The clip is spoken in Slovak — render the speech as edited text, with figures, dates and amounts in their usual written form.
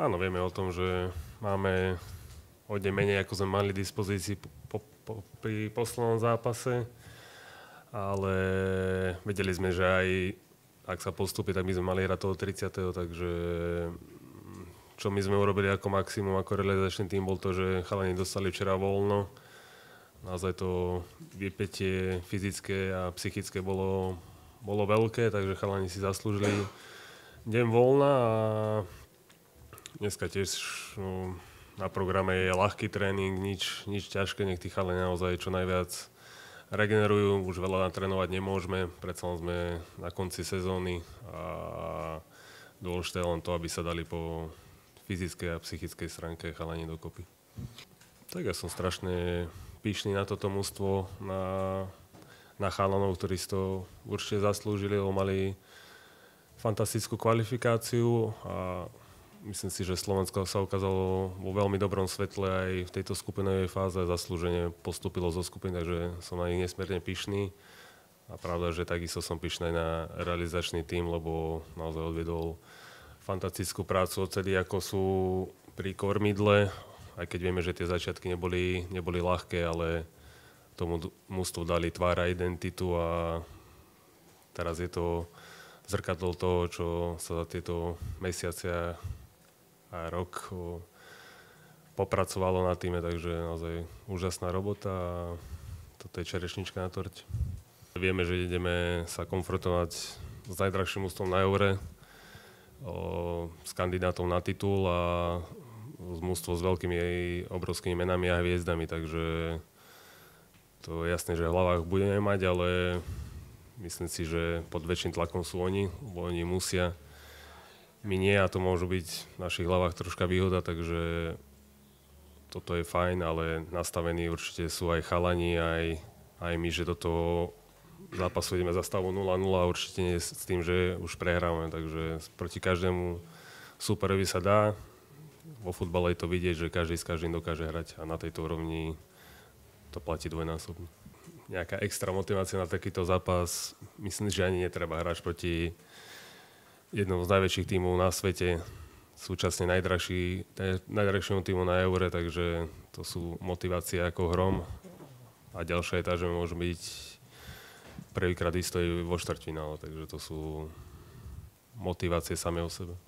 Áno, vieme o tom, že máme hodne menej, ako sme mali dispozícii pri poslednom zápase, ale vedeli sme, že aj ak sa postupí, tak my sme mali hrať toho 30. Takže čo my sme urobili ako maximum, ako realizačný tým, bol to, že chalani dostali včera voľno. Naozaj to vypätie fyzické a psychické bolo veľké, takže chalani si zaslúžili deň voľna a dneska tiež na programe je ľahký tréning, nič ťažké, nech tí chalani naozaj čo najviac regenerujú, už veľa natrénovať nemôžeme, predsa sme na konci sezóny a dôležité len to, aby sa dali po fyzickej a psychickej stránke chalani dokopy. Tak ja som strašne pyšný na toto mužstvo, na chalanov, ktorí si to určite zaslúžili, lebo mali fantastickú kvalifikáciu a myslím si, že Slovensko sa ukázalo vo veľmi dobrom svetle aj v tejto skupinovej fáze a zaslúžene postúpilo zo skupiny, takže som na nich nesmierne pyšný. A pravda, že takisto som pyšný aj na realizačný tím, lebo naozaj odvedol fantastickú prácu odtedy, ako sú pri kormidle, aj keď vieme, že tie začiatky neboli ľahké, ale tomu mužstvu dali tvár a identitu a teraz je to zrkadlo toho, čo sa za tieto mesiace a rok popracovalo na týme, takže naozaj úžasná robota a toto je čerešnička na torte. Vieme, že ideme sa konfrontovať s najdrahším mužstvom na Eure, s kandidátom na titul a mužstvo s veľkými obrovskými menami a hviezdami, takže to je jasné, že v hlavách budeme mať, ale myslím si, že pod väčším tlakom sú oni, lebo oni musia. My nie a to môžu byť v našich hlavách troška výhoda, takže toto je fajn, ale nastavení určite sú aj chalani, aj my, že do toho zápasu ideme za stavu 0-0 a určite nie s tým, že už prehráme, takže proti každému súperovi sa dá. Vo futbale je to vidieť, že každý s každým dokáže hrať a na tejto úrovni to platí dvojnásobne. Nejaká extra motivácia na takýto zápas, myslím, že ani netreba hrať proti jednom z najväčších tímov na svete, súčasne najdrahšiemu tímu na Eure, takže to sú motivácie ako hrom a ďalšia etá, že môžu byť prvýkrát isto vo štvrťfinále, takže to sú motivácie same o sebe.